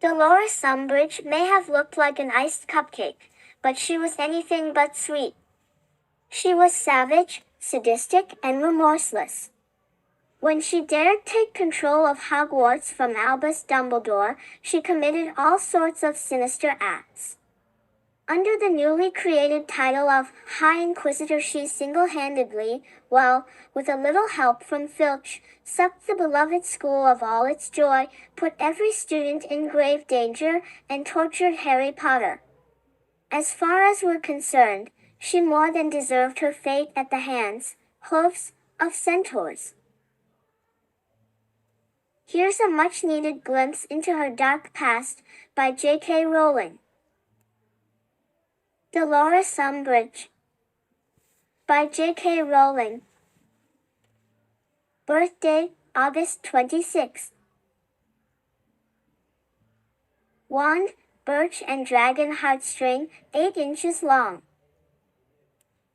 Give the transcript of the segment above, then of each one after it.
Dolores Umbridge may have looked like an iced cupcake, but she was anything but sweet. She was savage, sadistic, and remorseless. When she dared take control of Hogwarts from Albus Dumbledore, she committed all sorts of sinister acts. Under the newly created title of High Inquisitor, she single-handedly, with a little help from Filch, sucked the beloved school of all its joy, put every student in grave danger, and tortured Harry Potter. As far as we're concerned, she more than deserved her fate at the hands, hoofs, of centaurs. Here's a much-needed glimpse into her dark past by J.K. Rowling. Dolores Umbridge by J.K. Rowling. Birthday, August 26. Wand, birch and dragon heartstring, 8 inches long.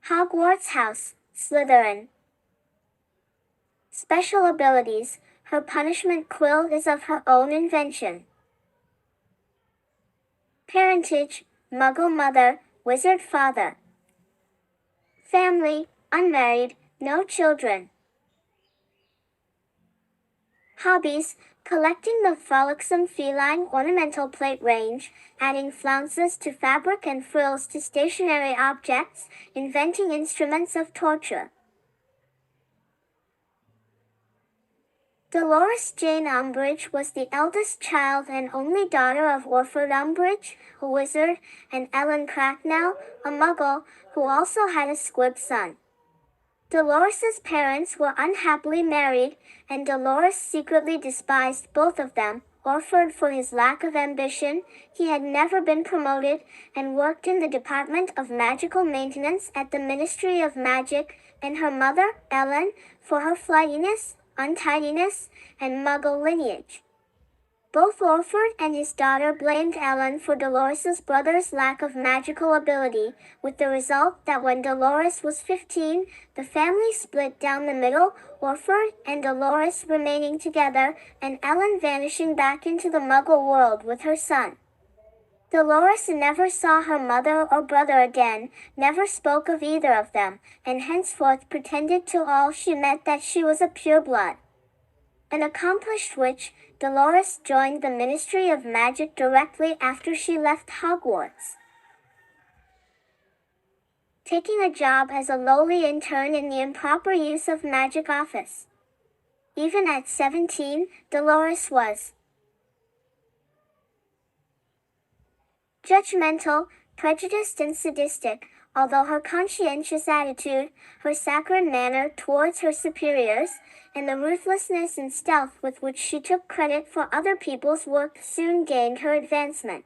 Hogwarts house, Slytherin. Special abilities, her punishment quill is of her own invention. Parentage, Muggle mother, wizard father. Family, unmarried, no children. Hobbies, collecting the frolicsome feline ornamental plate range, adding flounces to fabric and frills to stationary objects, inventing instruments of torture. Dolores Jane Umbridge was the eldest child and only daughter of Orford Umbridge, a wizard, and Ellen Cracknell, a muggle, who also had a squib son. Dolores's parents were unhappily married, and Dolores secretly despised both of them, Orford for his lack of ambition, he had never been promoted, and worked in the Department of Magical Maintenance at the Ministry of Magic, and her mother, Ellen, for her flightiness, untidiness, and muggle lineage. Both Orford and his daughter blamed Ellen for Dolores's brother's lack of magical ability, with the result that when Dolores was 15, the family split down the middle, Orford and Dolores remaining together, and Ellen vanishing back into the muggle world with her son. Dolores never saw her mother or brother again, never spoke of either of them, and henceforth pretended to all she met that she was a pureblood. An accomplished witch, Dolores joined the Ministry of Magic directly after she left Hogwarts, taking a job as a lowly intern in the improper use of magic office. Even at 17, Dolores was judgmental, prejudiced and sadistic, although her conscientious attitude, her saccharine manner towards her superiors, and the ruthlessness and stealth with which she took credit for other people's work soon gained her advancement.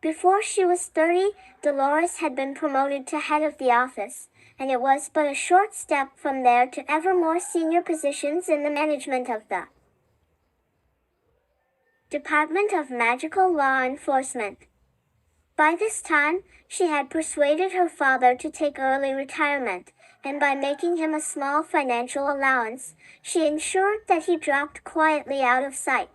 Before she was 30, Dolores had been promoted to head of the office, and it was but a short step from there to ever more senior positions in the management of the Department of Magical Law Enforcement. By this time, she had persuaded her father to take early retirement, and by making him a small financial allowance, she ensured that he dropped quietly out of sight.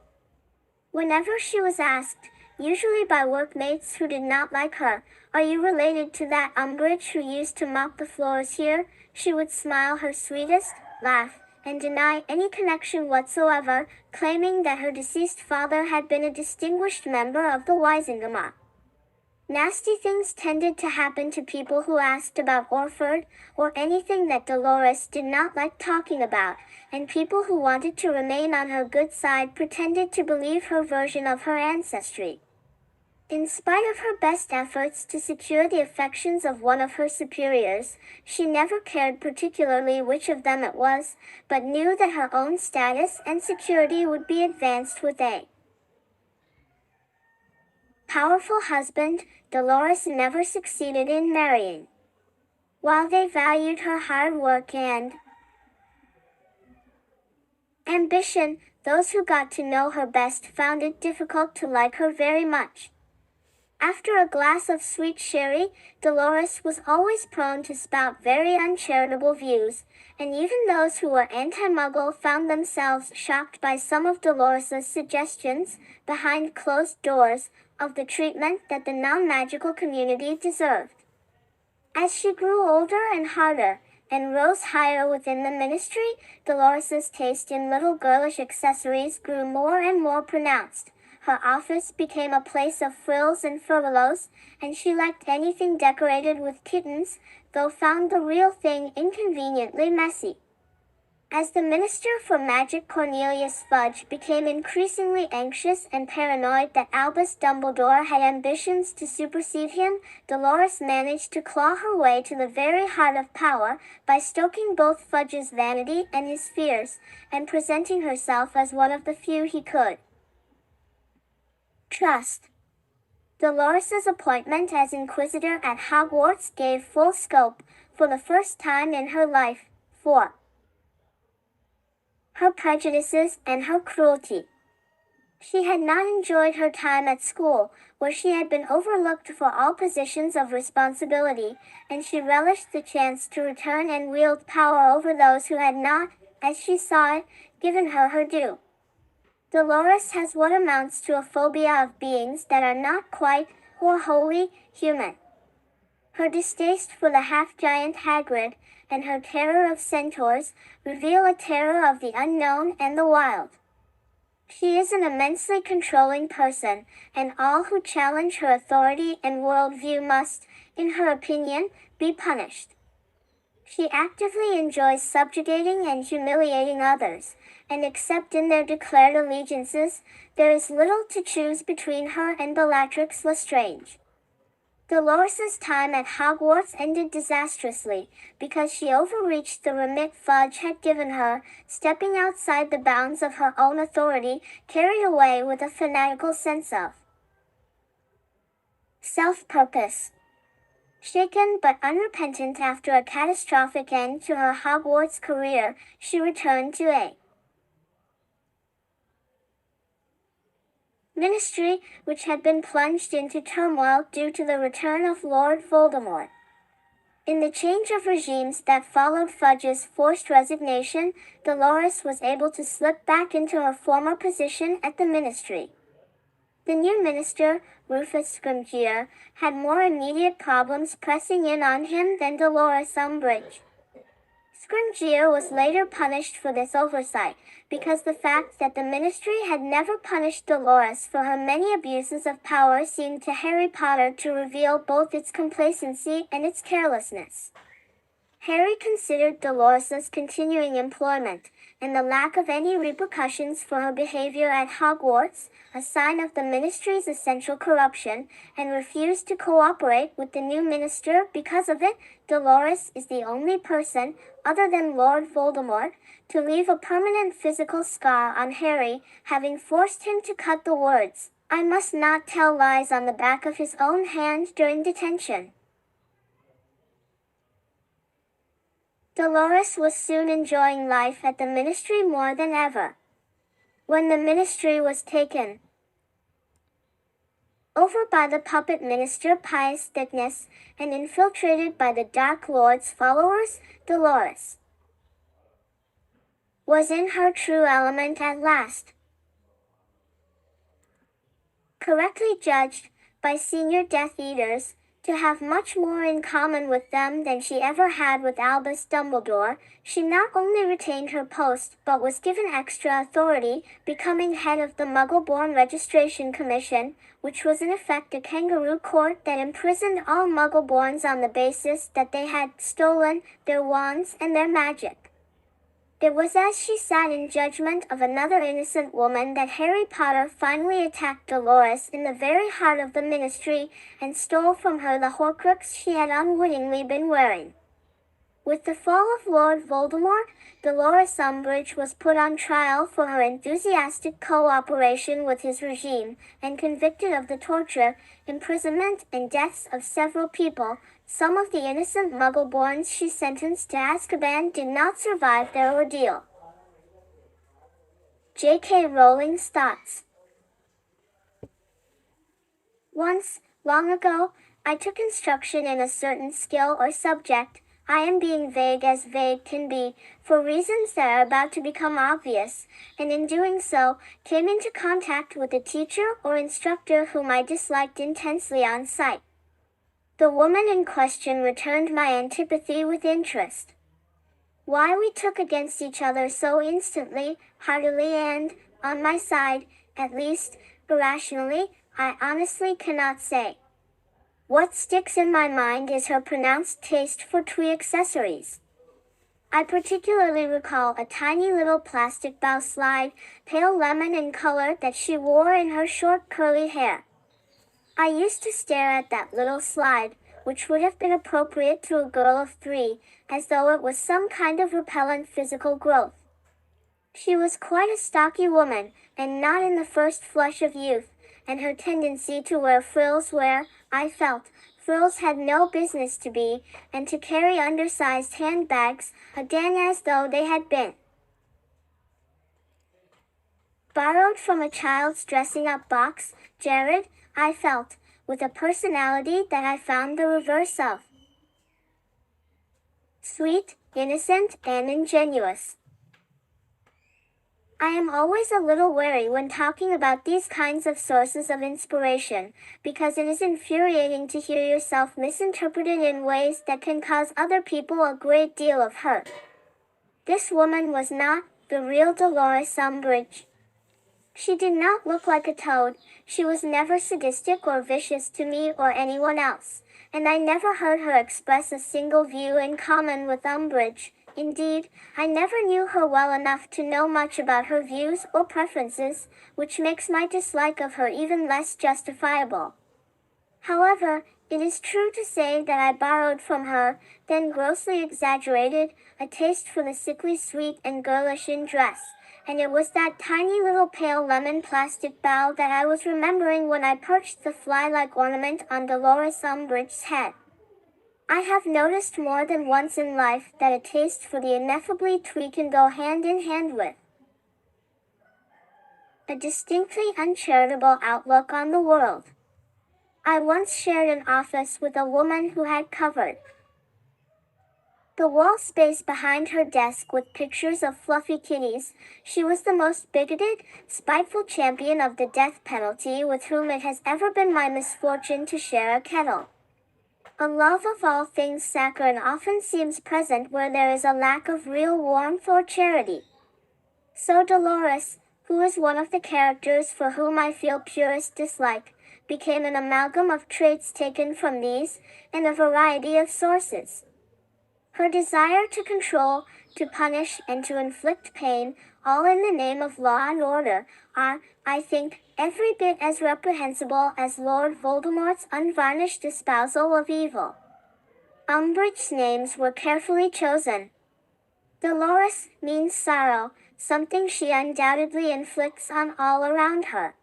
Whenever she was asked, usually by workmates who did not like her, "Are you related to that Umbridge who used to mop the floors here?" she would smile her sweetest, laugh, and deny any connection whatsoever, claiming that her deceased father had been a distinguished member of the Wisingamot. Nasty things tended to happen to people who asked about Orford, or anything that Dolores did not like talking about, and people who wanted to remain on her good side pretended to believe her version of her ancestry. In spite of her best efforts to secure the affections of one of her superiors, she never cared particularly which of them it was, but knew that her own status and security would be advanced with a powerful husband. Dolores never succeeded in marrying. While they valued her hard work and ambition, those who got to know her best found it difficult to like her very much. After a glass of sweet sherry, Dolores was always prone to spout very uncharitable views, and even those who were anti-Muggle found themselves shocked by some of Dolores's suggestions, behind closed doors, of the treatment that the non-magical community deserved. As she grew older and harder, and rose higher within the ministry, Dolores's taste in little girlish accessories grew more and more pronounced. Her office became a place of frills and furbelows, and she liked anything decorated with kittens, though found the real thing inconveniently messy. As the Minister for Magic Cornelius Fudge became increasingly anxious and paranoid that Albus Dumbledore had ambitions to supersede him, Dolores managed to claw her way to the very heart of power by stoking both Fudge's vanity and his fears, and presenting herself as one of the few he could trust. Dolores's appointment as Inquisitor at Hogwarts gave full scope, for the first time in her life, for her prejudices and her cruelty. She had not enjoyed her time at school, where she had been overlooked for all positions of responsibility, and she relished the chance to return and wield power over those who had not, as she saw it, given her her due. Dolores has what amounts to a phobia of beings that are not quite, or wholly, human. Her distaste for the half-giant Hagrid, and her terror of centaurs, reveal a terror of the unknown and the wild. She is an immensely controlling person, and all who challenge her authority and worldview must, in her opinion, be punished. She actively enjoys subjugating and humiliating others, and except in their declared allegiances, there is little to choose between her and Bellatrix Lestrange. Dolores's time at Hogwarts ended disastrously, because she overreached the remit Fudge had given her, stepping outside the bounds of her own authority, carried away with a fanatical sense of self-purpose. Shaken but unrepentant after a catastrophic end to her Hogwarts career, she returned to a ministry which had been plunged into turmoil due to the return of Lord Voldemort. In the change of regimes that followed Fudge's forced resignation, Dolores was able to slip back into her former position at the ministry. The new minister, Rufus Scrimgeour, had more immediate problems pressing in on him than Dolores Umbridge. Scrimgeour was later punished for this oversight, because the fact that the ministry had never punished Dolores for her many abuses of power seemed to Harry Potter to reveal both its complacency and its carelessness. Harry considered Dolores's continuing employment, and the lack of any repercussions for her behavior at Hogwarts, a sign of the ministry's essential corruption, and refused to cooperate with the new minister because of it. Dolores is the only person, other than Lord Voldemort, to leave a permanent physical scar on Harry, having forced him to cut the words, "I must not tell lies," on the back of his own hand during detention. Dolores was soon enjoying life at the ministry more than ever. When the ministry was taken over by the puppet minister Pius Thickness, and infiltrated by the Dark Lord's followers, Dolores was in her true element at last. Correctly judged by senior Death Eaters to have much more in common with them than she ever had with Albus Dumbledore, she not only retained her post but was given extra authority, becoming head of the Muggle-born Registration Commission, which was in effect a kangaroo court that imprisoned all Muggle-borns on the basis that they had stolen their wands and their magic. It was as she sat in judgment of another innocent woman that Harry Potter finally attacked Dolores in the very heart of the ministry, and stole from her the Horcrux she had unwittingly been wearing. With the fall of Lord Voldemort, Dolores Umbridge was put on trial for her enthusiastic cooperation with his regime, and convicted of the torture, imprisonment, and deaths of several people. Some of the innocent Muggle-borns she sentenced to Azkaban did not survive their ordeal. J.K. Rowling's thoughts. Once, Long ago, I took instruction in a certain skill or subject. I am being vague as vague can be, for reasons that are about to become obvious, and in doing so, came into contact with a teacher or instructor whom I disliked intensely on sight. The woman in question returned my antipathy with interest. Why we took against each other so instantly, heartily and, on my side, at least, irrationally, I honestly cannot say. What sticks in my mind is her pronounced taste for twee accessories. I particularly recall a tiny little plastic bow slide, pale lemon in color, that she wore in her short curly hair. I used to stare at that little slide, which would have been appropriate to a girl of 3, as though it was some kind of repellent physical growth. She was quite a stocky woman, and not in the first flush of youth, and her tendency to wear frills where, I felt, frills had no business to be, and to carry undersized handbags, again as though they had been borrowed from a child's dressing-up box, Jared, I felt, with a personality that I found the reverse of sweet, innocent, and ingenuous. I am always a little wary when talking about these kinds of sources of inspiration, because it is infuriating to hear yourself misinterpreted in ways that can cause other people a great deal of hurt. This woman was not the real Dolores Umbridge. She did not look like a toad, she was never sadistic or vicious to me or anyone else, and I never heard her express a single view in common with Umbridge. Indeed, I never knew her well enough to know much about her views or preferences, which makes my dislike of her even less justifiable. However, it is true to say that I borrowed from her, then grossly exaggerated, a taste for the sickly sweet and girlish in dress, and it was that tiny little pale lemon plastic bow that I was remembering when I perched the fly-like ornament on Dolores Umbridge's head. I have noticed more than once in life that a taste for the ineffably twee can go hand in hand with a distinctly uncharitable outlook on the world. I once shared an office with a woman who had covered the wall space behind her desk with pictures of fluffy kitties. She was the most bigoted, spiteful champion of the death penalty with whom it has ever been my misfortune to share a kettle. A love of all things saccharine often seems present where there is a lack of real warmth or charity. So Dolores, who is one of the characters for whom I feel purest dislike, became an amalgam of traits taken from these and a variety of sources. Her desire to control, to punish, and to inflict pain, all in the name of law and order, are, I think, every bit as reprehensible as Lord Voldemort's unvarnished espousal of evil. Umbridge's names were carefully chosen. Dolores means sorrow, something she undoubtedly inflicts on all around her.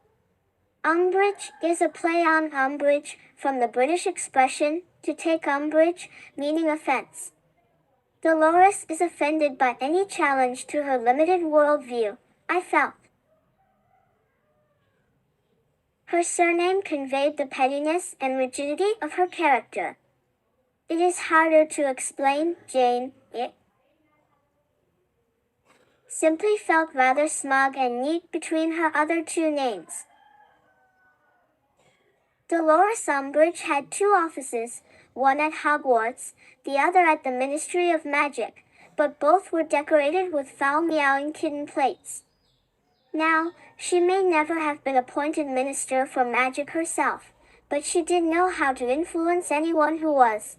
Umbridge is a play on umbrage, from the British expression, to take umbrage, meaning offense. Dolores is offended by any challenge to her limited worldview, I felt. Her surname conveyed the pettiness and rigidity of her character. It is harder to explain. Jane, it simply felt rather smug and neat between her other 2 names. Dolores Umbridge had 2 offices, one at Hogwarts, the other at the Ministry of Magic, but both were decorated with foul meowing kitten plates. Now, she may never have been appointed Minister for Magic herself, but she did know how to influence anyone who was.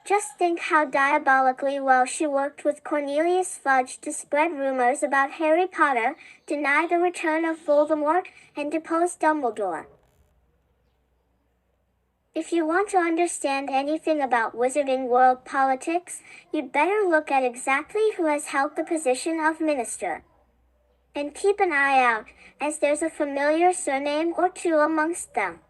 Just think how diabolically well she worked with Cornelius Fudge to spread rumors about Harry Potter, deny the return of Voldemort, and depose Dumbledore. If you want to understand anything about Wizarding World politics, you'd better look at exactly who has held the position of minister. And keep an eye out, as there's a familiar surname or 2 amongst them.